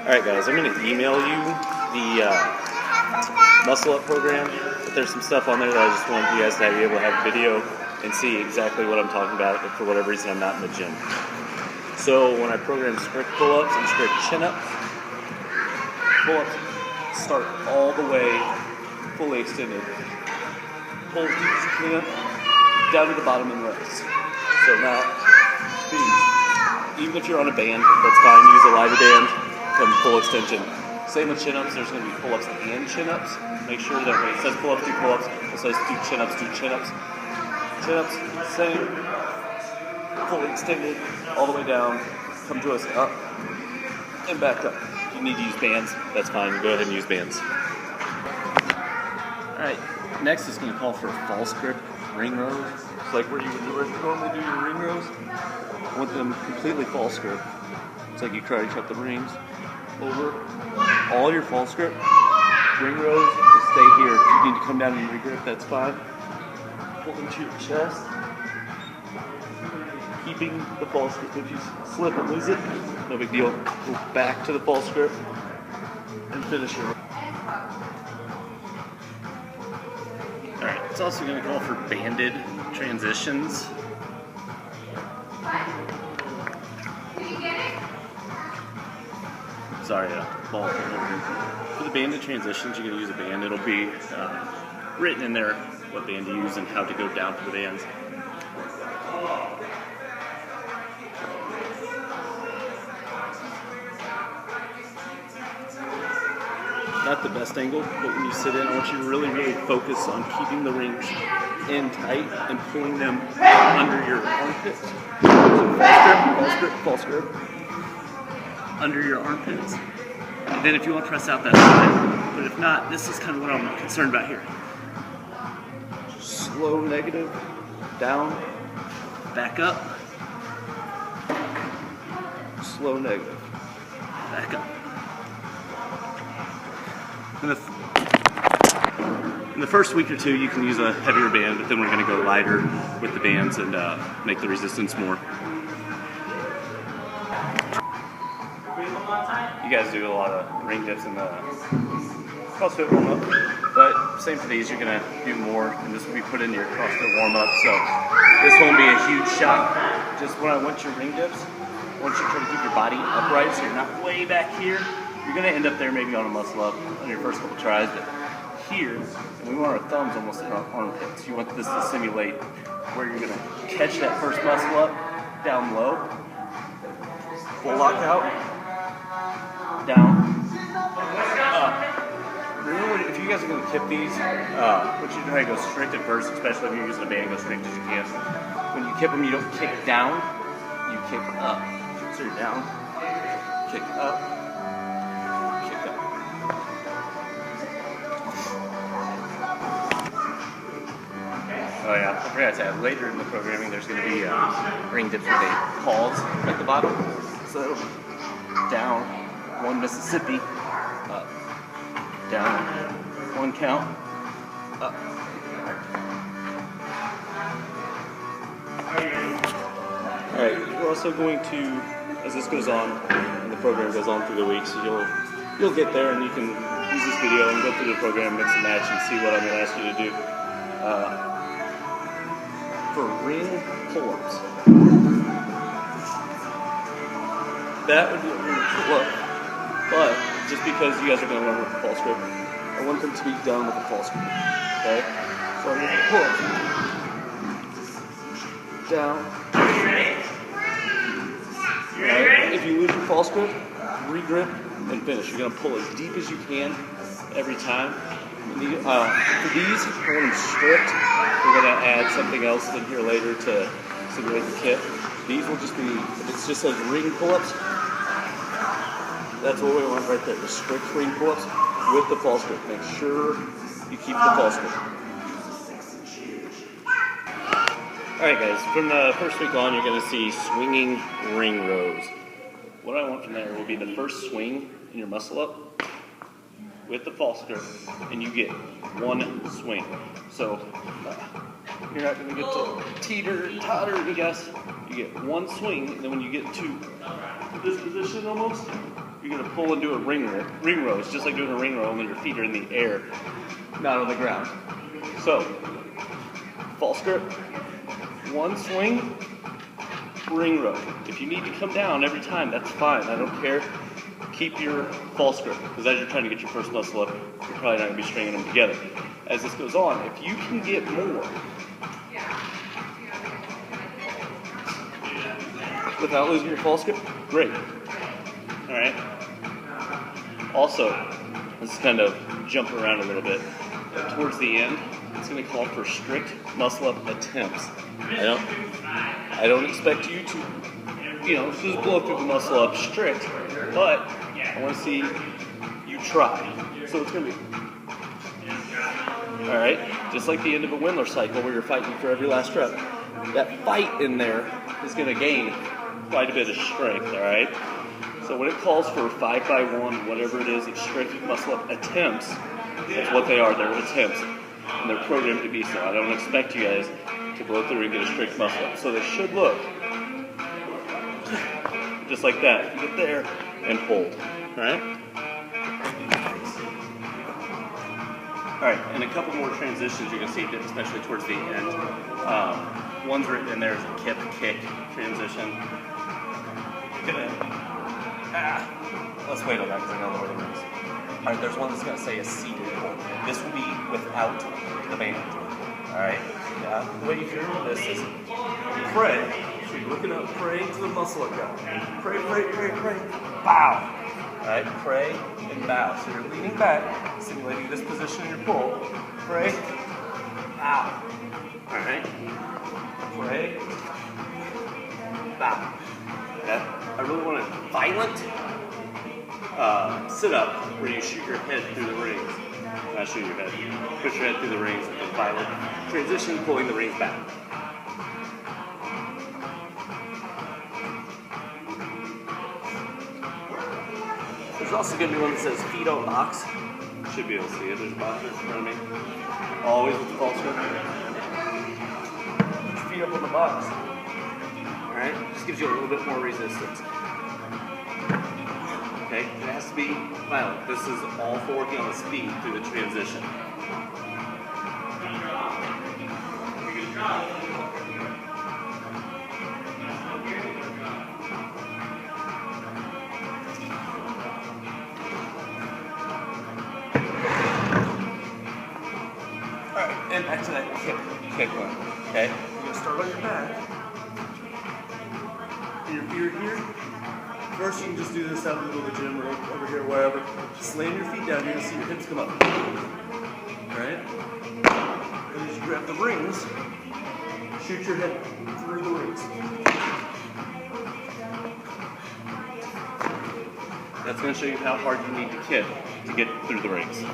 Alright guys, I'm going to email you the Muscle Up program, but there's some stuff on there that I just want you guys to be able to have a video and see exactly what I'm talking about if for whatever reason I'm not in the gym. So when I program strict pull-ups and strict chin-ups, pull-ups start all the way fully extended. Pull as deep as you can, down to the bottom and rest. So now, even if you're on a band, that's fine, use a lighter band from full extension. Same with chin-ups, there's going to be pull-ups and chin-ups. Make sure that when it says pull-ups, do pull-ups. It says do chin-ups, do chin-ups. Chin-ups, same, fully extended, all the way down, come to us up, and back up. If you need to use bands, that's fine, go ahead and use bands. Alright, next is going to call for false grip ring rows. It's like where you would normally do your ring rows. I want them completely false grip. It's like you karate chop the rings over. All your false grip ring rows will stay here. If you need to come down and regrip, that's fine. Pull into your chest. Keeping the false grip. If you slip and lose it, no big deal. Go back to the false grip and finish your. Alright, it's also going to call for banded transitions. Sorry, ball. For the banded transitions, you're going to use a band. It'll be written in there what band to use and how to go down to the bands. Not the best angle, but when you sit in, I want you to really focus on keeping the rings in tight and pulling them under your armpits. So false grip, false grip, under your armpits. And then if you want to press out, that's fine. But if not, this is kind of what I'm concerned about here. Slow negative, down, back up. Slow negative, back up. In the first week or two, you can use a heavier band, but then we're going to go lighter with the bands and make the resistance more. You guys do a lot of ring dips in the CrossFit warm-up, but same for these, you're going to do more, and this will be put into your CrossFit warm-up, so this won't be a huge shock. Just when I want your ring dips, I want you to try to keep your body upright so you're not way back here. You're going to end up there maybe on a muscle up on your first couple tries, but here, and we want our thumbs almost in our armpits. You want this to simulate where you're going to catch that first muscle up, down low, full lockout, down, up. Remember, if you guys are going to kip these, I want you to try to go strict at first, especially if you're using a band, go strict as you can. When you kip them, you don't kick down, you kick up. So you're down, kick up. Oh yeah, I forgot to add, later in the programming there's going to be ring dips with a pause at the bottom. So it'll be down, 1 Mississippi, up, down, 1 count, up. Alright, we're also going to, as this goes on, and the program goes on through the week, so you'll get there and you can use this video and go through the program, mix and match, and see what I'm going to ask you to do. For ring pull-ups, that would be a ring pull-up, but just because you guys are going to learn with the false grip, I want them to be done with the false grip, okay? So I'm going to pull down. Right. If you lose your false grip, re-grip and finish. You're going to pull as deep as you can every time. For these, I want them stripped. We're going to add something else in here later to simulate the kit. These will just be, if it just says ring pull-ups, that's what we want right there, the strict ring pull-ups with the false grip. Make sure you keep the false grip. Alright guys, from the first week on, you're going to see swinging ring rows. What I want from there will be the first swing in your muscle up with the false grip, and you get 1 swing. So you're not going to get to teeter, totter, you guys. You get 1 swing, and then when you get to this position almost, you're gonna pull and do a ring row. It's just like doing a ring row, only your feet are in the air, not on the ground. So, false grip, one swing, ring row. If you need to come down every time, that's fine. I don't care. Keep your false grip, because as you're trying to get your first muscle up, you're probably not going to be stringing them together. As this goes on, if you can get more without losing your false grip, great. All right. Also, let's kind of jump around a little bit. Towards the end, it's going to call for strict muscle up attempts. I don't expect you to, just blow through the muscle up strict, but I want to see you try. So it's going to be, all right, just like the end of a Wendler cycle where you're fighting for every last rep. That fight in there is going to gain quite a bit of strength, all right? So when it calls for 5x1, whatever it is, of strict muscle up attempts, that's what they are. They're attempts, and they're programmed to be so. I don't expect you guys to blow through and get a strict muscle up. So they should look just like that. Get there and hold. All right? All right, and a couple more transitions you're going to see, especially towards the end. One's written in there is a kick transition. Let's wait on that because I know the word it is. All right, there's one that's going to say a seated. This will be without the band. All right? Yeah. The way you can remember this is pray. So you're looking up, pray to the muscle up guy. Pray, pray, pray, pray. Bow. All right? Pray and bow. So you're leaning back, simulating this position in your pull. Pray. Bow. All right? Pray. Bow. Okay? I really want a violent sit up where you shoot your head through the rings. Not shoot your head. Push your head through the rings with a violent transition, pulling the rings back. There's also going to be one that says feet on box. You should be able to see it. There's a box in front of me. Always with the false grip. Put your feet up on the box. Alright? Just gives you a little bit more resistance. Okay? It has to be violent. This is all for working on the speed through the transition. Alright, and back to that kick one. Okay? You're going to start on your back. And your feet are here. First, you can just do this out in the middle of the gym or over here, wherever. Slam your feet down. You're going to see your hips come up. Alright? And as you grab the rings, shoot your head through the rings. That's going to show you how hard you need to kick to get through the rings.